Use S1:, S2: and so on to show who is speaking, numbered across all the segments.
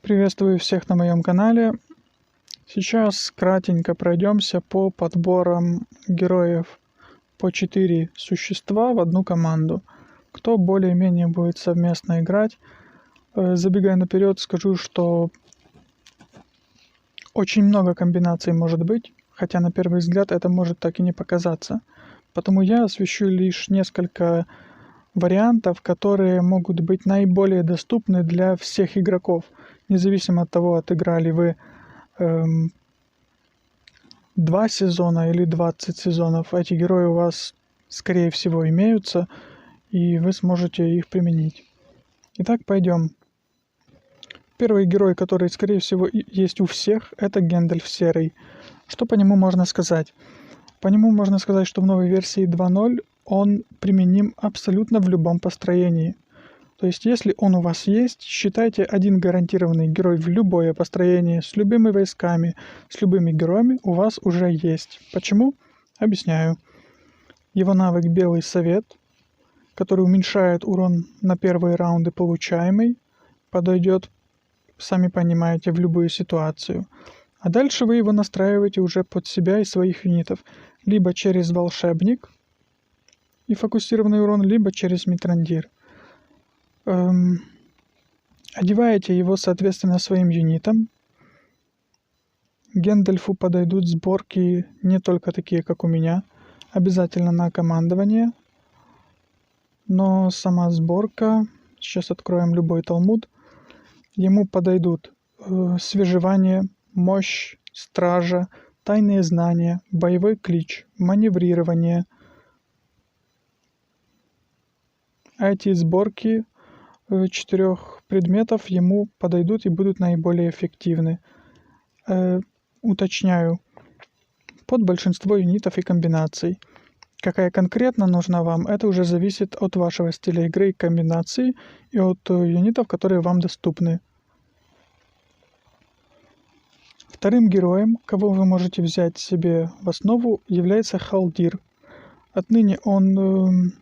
S1: Приветствую всех на моем канале. Сейчас кратенько пройдемся по подборам героев по 4 существа в одну команду. Кто более-менее будет совместно играть. Забегая наперед, скажу, что очень много комбинаций может быть, хотя на первый взгляд это может так и не показаться. Потому я освещу лишь несколько вариантов, которые могут быть наиболее доступны для всех игроков, независимо от того, отыграли вы 2 сезона или 20 сезонов. Эти герои у вас, скорее всего, имеются, и вы сможете их применить. Итак, пойдем. Первый герой, который, скорее всего, есть у всех, это Гэндальф Серый. Что по нему можно сказать? По нему можно сказать, что в новой версии 2.0 он применим абсолютно в любом построении. То есть, если он у вас есть, считайте, один гарантированный герой в любое построение с любыми войсками, с любыми героями у вас уже есть. Почему? Объясняю. Его навык «Белый совет», который уменьшает урон на первые раунды получаемый, подойдет, сами понимаете, в любую ситуацию. А дальше вы его настраиваете уже под себя и своих юнитов. Либо через волшебник и фокусированный урон, либо через Митрандир. Одеваете его, соответственно, своим юнитам. Гэндальфу подойдут сборки не только такие, как у меня, обязательно на командование. Но сама сборка, сейчас откроем любой талмуд, ему подойдут свежевание, мощь, стража, тайные знания, боевой клич, маневрирование. А эти сборки 4 предметов ему подойдут и будут наиболее эффективны. Уточняю, под большинство юнитов и комбинаций. Какая конкретно нужна вам, это уже зависит от вашего стиля игры и комбинаций, и от юнитов, которые вам доступны. Вторым героем, кого вы можете взять себе в основу, является Халдир. Отныне он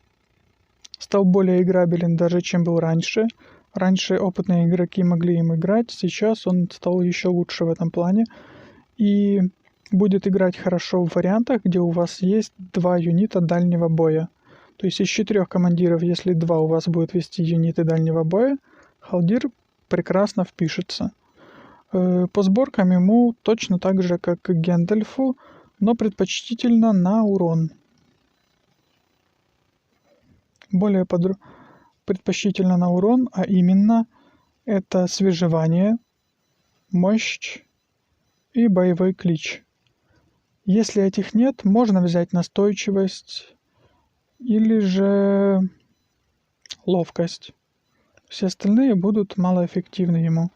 S1: стал более играбелен даже, чем был раньше. Раньше опытные игроки могли им играть, сейчас он стал еще лучше в этом плане. И будет играть хорошо в вариантах, где у вас есть 2 юнита дальнего боя. То есть из 4 командиров, если 2 у вас будут вести юниты дальнего боя, Халдир прекрасно впишется. По сборкам ему точно так же, как и Гэндальфу, но предпочтительно на урон. Более предпочтительно на урон, а именно это свежевание, мощь и боевой клич. Если этих нет, можно взять настойчивость или же ловкость. Все остальные будут малоэффективны ему.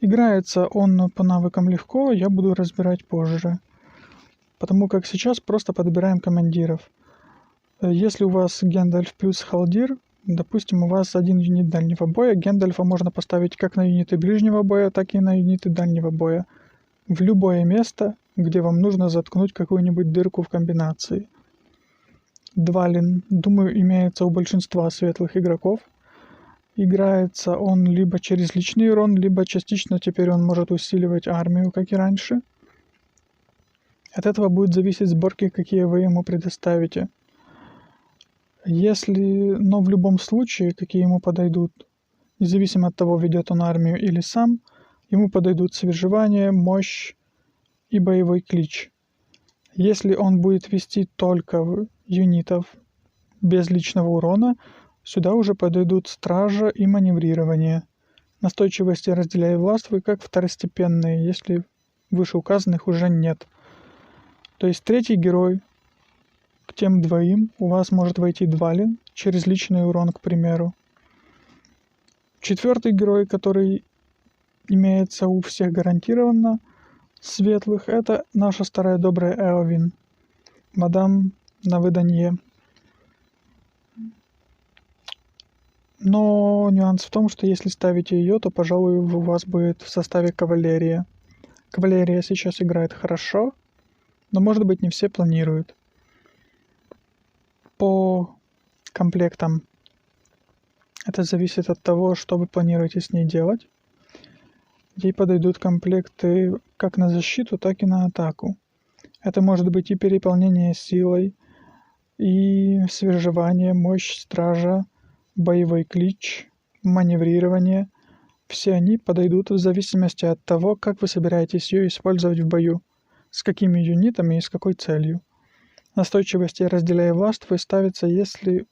S1: Играется он по навыкам легко, я буду разбирать позже. Потому как сейчас просто подбираем командиров. Если у вас Гэндальф плюс Халдир, допустим, у вас один юнит дальнего боя, Гэндальфа можно поставить как на юниты ближнего боя, так и на юниты дальнего боя. В любое место, где вам нужно заткнуть какую-нибудь дырку в комбинации. Двалин, думаю, имеется у большинства светлых игроков. Играется он либо через личный урон, либо частично теперь он может усиливать армию, как и раньше. От этого будет зависеть сборки, какие вы ему предоставите. Но в любом случае, какие ему подойдут, независимо от того, ведет он армию или сам, ему подойдут свежевание, мощь и боевой клич. Если он будет вести только юнитов без личного урона, сюда уже подойдут стража и маневрирование. Настойчивость и разделяй властвуй как второстепенные, если вышеуказанных уже нет. То есть третий герой, к тем двоим у вас может войти Двалин через личный урон, к примеру. Четвертый герой, который имеется у всех гарантированно, светлых, это наша старая добрая Эовин, мадам на выданье. Но нюанс в том, что если ставите ее, то, пожалуй, у вас будет в составе кавалерия. Кавалерия сейчас играет хорошо, но, может быть, не все планируют. По комплектам это зависит от того, что вы планируете с ней делать. ей подойдут комплекты как на защиту, так и на атаку. Это может быть и переполнение силой, и свежевание, мощь стража, боевой клич, маневрирование. Все они подойдут в зависимости от того, как вы собираетесь ее использовать в бою, с какими юнитами и с какой целью. Настойчивость и разделяя властвуй ставится, если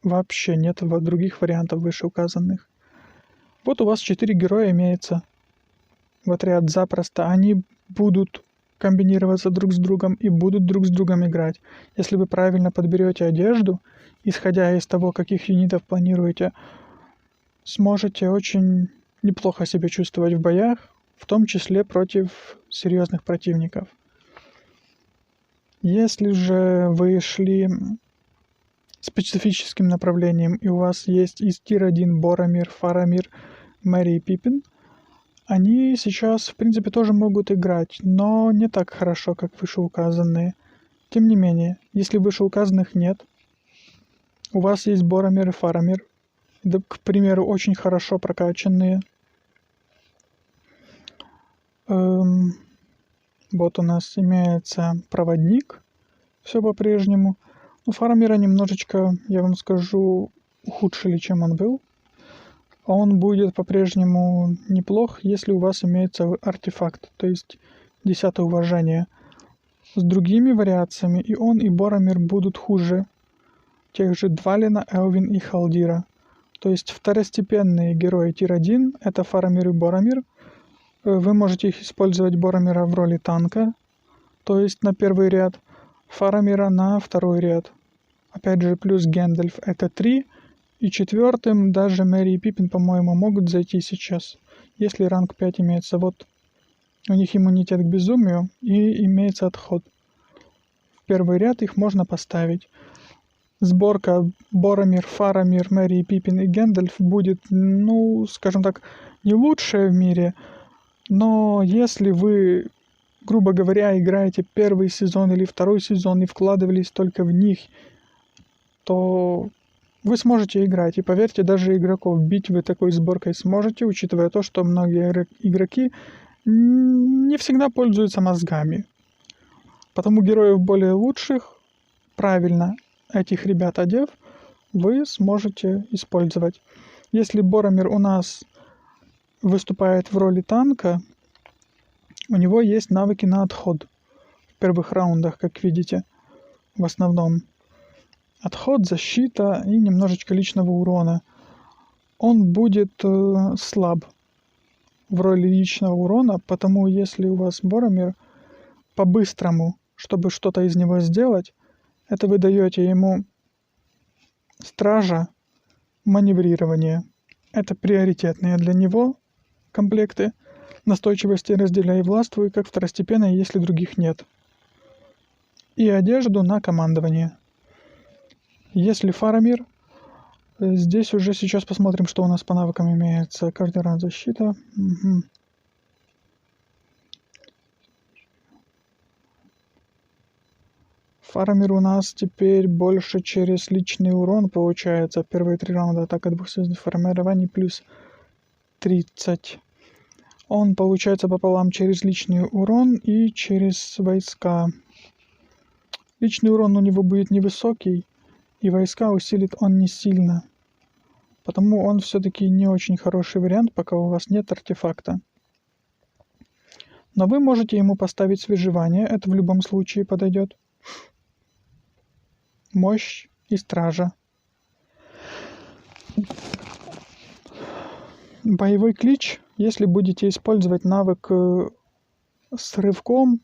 S1: вообще нет других вариантов вышеуказанных. Вот у вас 4 героя имеется в отряд запросто. Они будут комбинироваться друг с другом и будут друг с другом играть. Если вы правильно подберете одежду, исходя из того, каких юнитов планируете, сможете очень неплохо себя чувствовать в боях, в том числе против серьезных противников. Если же вы шли специфическим направлением и у вас есть из Тир-1 Боромир, Фарамир, Мэри и Пиппин, они сейчас, в принципе, тоже могут играть, но не так хорошо, как вышеуказанные. Тем не менее, если вышеуказанных нет, у вас есть Боромир и Фарамир, да, к примеру, очень хорошо прокачанные. Вот у нас имеется проводник, все по-прежнему. У Фарамира немножечко, я вам скажу, ухудшили, чем он был. Он будет по-прежнему неплох, если у вас имеется артефакт, то есть 10 уважение. С другими вариациями и он, и Боромир будут хуже тех же Двалина, Элвин и Халдира. То есть второстепенные герои Тир-1 это Фарамир и Боромир. Вы можете их использовать Боромира в роли танка, то есть на первый ряд, Фарамира на второй ряд. Опять же, плюс Гэндальф это 3, и четвертым даже Мэри и Пиппин, по-моему, могут зайти сейчас, если ранг 5 имеется. Вот у них иммунитет к безумию и имеется отход. В первый ряд их можно поставить. Сборка Боромир, Фарамир, Мэри и Пиппин и Гэндальф будет, скажем так, не лучшая в мире, но если вы, грубо говоря, играете первый сезон или второй сезон и вкладывались только в них, то вы сможете играть. И поверьте, даже игроков бить вы такой сборкой сможете, учитывая то, что многие игроки не всегда пользуются мозгами. Потому героев более лучших, правильно этих ребят одев, вы сможете использовать. Если Боромир у нас выступает в роли танка, у него есть навыки на отход в первых раундах, как видите, в основном. Отход, защита и немножечко личного урона. Он будет слаб в роли личного урона, потому если у вас Боромир по-быстрому, чтобы что-то из него сделать, это вы даете ему стража, маневрирование. Это приоритетные для него комплекты. Настойчивости разделяй и властвуй, как второстепенные, если других нет. И одежду на командование. Если Фарамир, здесь уже сейчас посмотрим, что у нас по навыкам имеется. Каждый раз защита. Угу. Фарамир у нас теперь больше через личный урон получается. Первые 3 раунда атака 2 союзных формирований плюс 30. Он получается пополам через личный урон и через войска. Личный урон у него будет невысокий, и войска усилит он не сильно. Потому он все-таки не очень хороший вариант, пока у вас нет артефакта. Но вы можете ему поставить свежевание, это в любом случае подойдет. Мощь и стража. Боевой клич, если будете использовать навык с рывком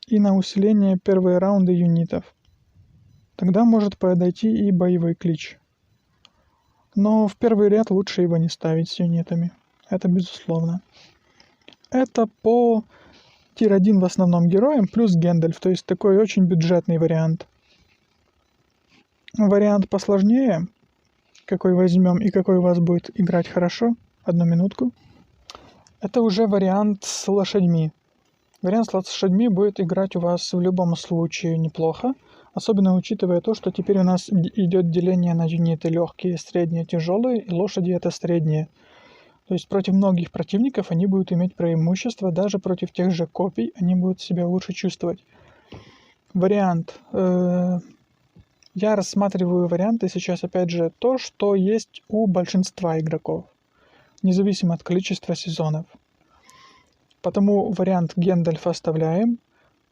S1: и на усиление первые раунды юнитов, тогда может подойти и боевой клич. Но в первый ряд лучше его не ставить с юнитами. Это безусловно. Это по Тир-1 в основном героям, плюс Гэндальф, то есть такой очень бюджетный вариант. Вариант посложнее, какой возьмем и какой у вас будет играть хорошо, одну минутку. Это уже вариант с лошадьми. Вариант с лошадьми будет играть у вас в любом случае неплохо, особенно учитывая то, что теперь у нас идет деление на юниты легкие, средние, тяжелые, и лошади это средние. То есть против многих противников они будут иметь преимущество, даже против тех же копий они будут себя лучше чувствовать. Вариант. Я рассматриваю варианты сейчас, опять же, то, что есть у большинства игроков, независимо от количества сезонов. Потому вариант Гэндальф оставляем,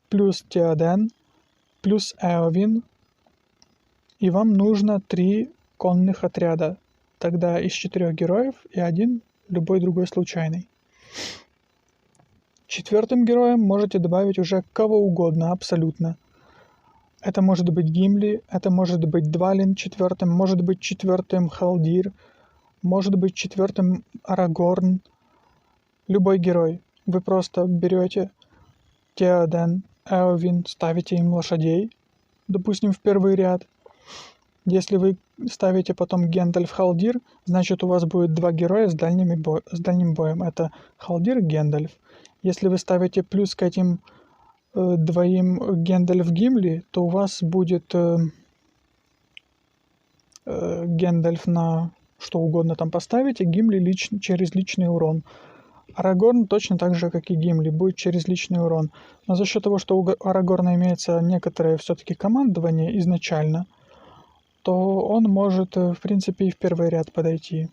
S1: плюс Теоден, плюс Эовин, и вам нужно 3 конных отряда, тогда из 4 героев и 1 любой другой случайный. Четвертым героем можете добавить уже кого угодно, абсолютно. Это может быть Гимли, это может быть Двалин четвертым, может быть четвертым Халдир, может быть четвертым Арагорн. Любой герой. Вы просто берете Теоден, Эовин, ставите им лошадей, допустим, в первый ряд. Если вы ставите потом Гэндальф Халдир, значит у вас будет 2 героя с дальним боем. Это Халдир и Гэндальф. Если вы ставите плюс к этим двоим Гэндальф Гимли, то у вас будет Гэндальф на что угодно там поставите, Гимли через личный урон. Арагорн точно так же, как и Гимли, будет через личный урон. Но за счет того, что у Арагорна имеется некоторое все-таки командование изначально, то он может, в принципе, и в первый ряд подойти.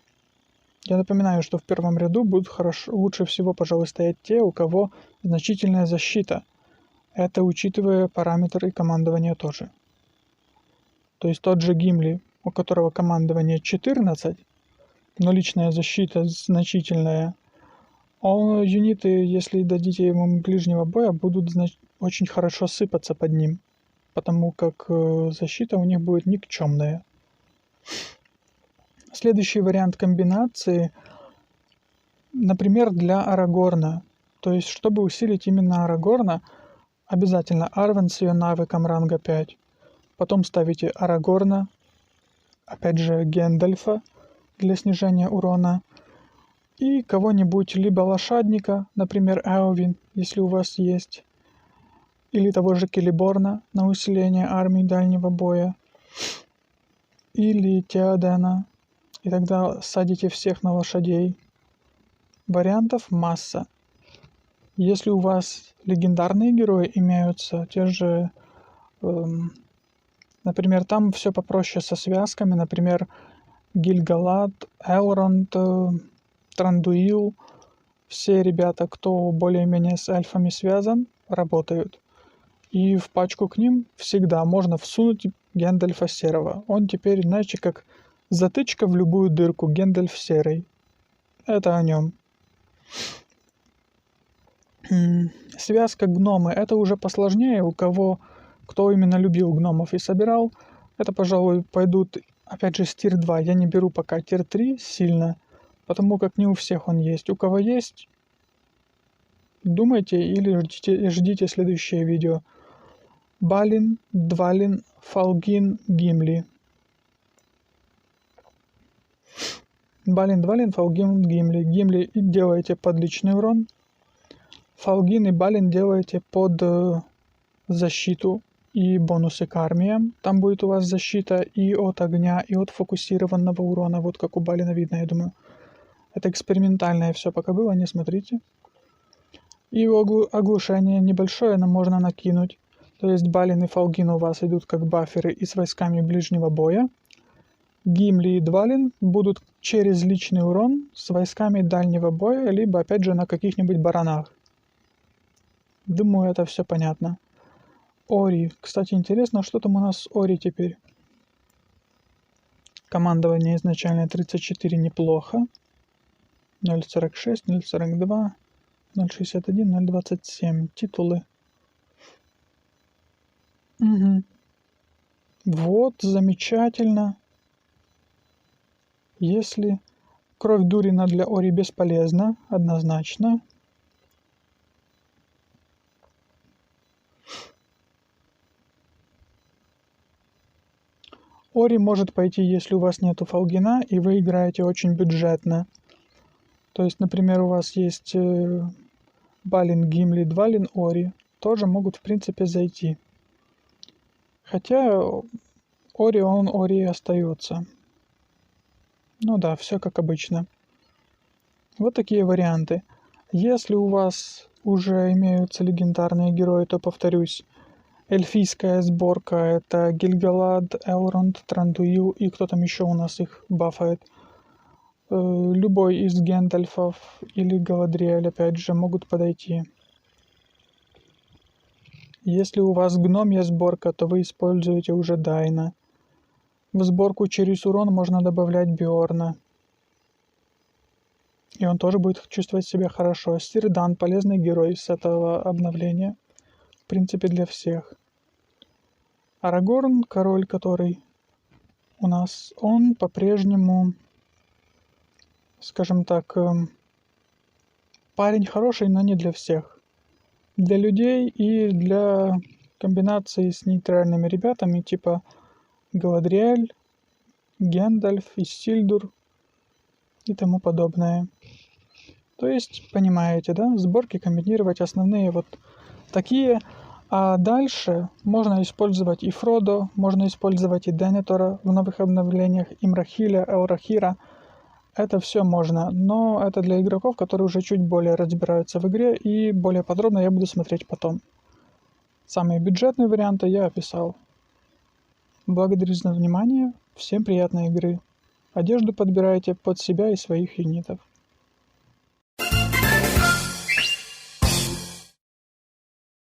S1: Я напоминаю, что в первом ряду будут лучше всего, пожалуй, стоять те, у кого значительная защита. Это учитывая параметры командования тоже. То есть тот же Гимли, у которого командование 14, но личная защита значительная, юниты, если дадите ему ближнего боя, будут очень хорошо сыпаться под ним, потому как защита у них будет никчемная. Следующий вариант комбинации, например, для Арагорна. То есть, чтобы усилить именно Арагорна, обязательно Арвен с ее навыком ранга 5. Потом ставите Арагорна, опять же Гэндальфа для снижения урона. И кого-нибудь, либо лошадника, например, Эовин, если у вас есть, или того же Келеборна на усиление армии дальнего боя, или Теодена, и тогда садите всех на лошадей. Вариантов масса. Если у вас легендарные герои имеются, те же, например, там все попроще со связками, например, Гилгалад, Элронд, Трандуил, все ребята, кто более-менее с эльфами связан, работают. И в пачку к ним всегда можно всунуть Гэндальфа Серого. Он теперь, знаете, как затычка в любую дырку, Гэндальф Серый. Это о нем. Связка гномы, это уже посложнее, кто именно любил гномов и собирал. Это, пожалуй, пойдут, опять же, с тир 2. Я не беру пока тир 3 сильно, потому как не у всех он есть. У кого есть, думайте или ждите следующее видео. Балин, Двалин, Фалгин, Гимли. Балин, Двалин, Фалгин, Гимли. Гимли делаете под личный урон. Фалгин и Балин делаете под защиту и бонусы к армиям. Там будет у вас защита и от огня, и от фокусированного урона. Вот как у Балина видно, я думаю. Это экспериментальное все пока было, не смотрите. И оглушение небольшое нам можно накинуть. То есть Балин и Фалгин у вас идут как баферы и с войсками ближнего боя. Гимли и Двалин будут через личный урон с войсками дальнего боя, либо опять же на каких-нибудь баранах. Думаю, это все понятно. Ори. Кстати, интересно, что там у нас с Ори теперь. Командование изначально 34 неплохо. 0.46, 0.42, 0.61, 0.27. Титулы. Угу. Вот, замечательно. Если кровь Дурина для Ори бесполезна, однозначно. Ори может пойти, если у вас нету Фалгина, и вы играете очень бюджетно. То есть, например, у вас есть Балин, Гимли, Двалин, Ори. Тоже могут, в принципе, зайти. Хотя Ори, он Ори остается. Ну да, все как обычно. Вот такие варианты. Если у вас уже имеются легендарные герои, то, повторюсь, эльфийская сборка — это Гильгалад, Элронд, Трандуил и кто там еще у нас их бафает. Любой из Гэндальфов или Галадриэль, опять же, могут подойти. Если у вас гномья сборка, то вы используете уже Дайна. В сборку через урон можно добавлять Бьорна. И он тоже будет чувствовать себя хорошо. Сирдан — полезный герой с этого обновления. В принципе, для всех. Арагорн, король который у нас, он по-прежнему, скажем так, парень хороший, но не для всех. Для людей и для комбинации с нейтральными ребятами, типа Галадриэль, Гэндальф, Исильдур и тому подобное. То есть, понимаете, да, сборки комбинировать основные вот такие, а дальше можно использовать и Фродо, можно использовать и Денетора в новых обновлениях, и Мрахиля, Элрахира. Это все можно, но это для игроков, которые уже чуть более разбираются в игре, и более подробно я буду смотреть потом. Самые бюджетные варианты я описал. Благодарю за внимание, всем приятной игры. Одежду подбирайте под себя и своих юнитов.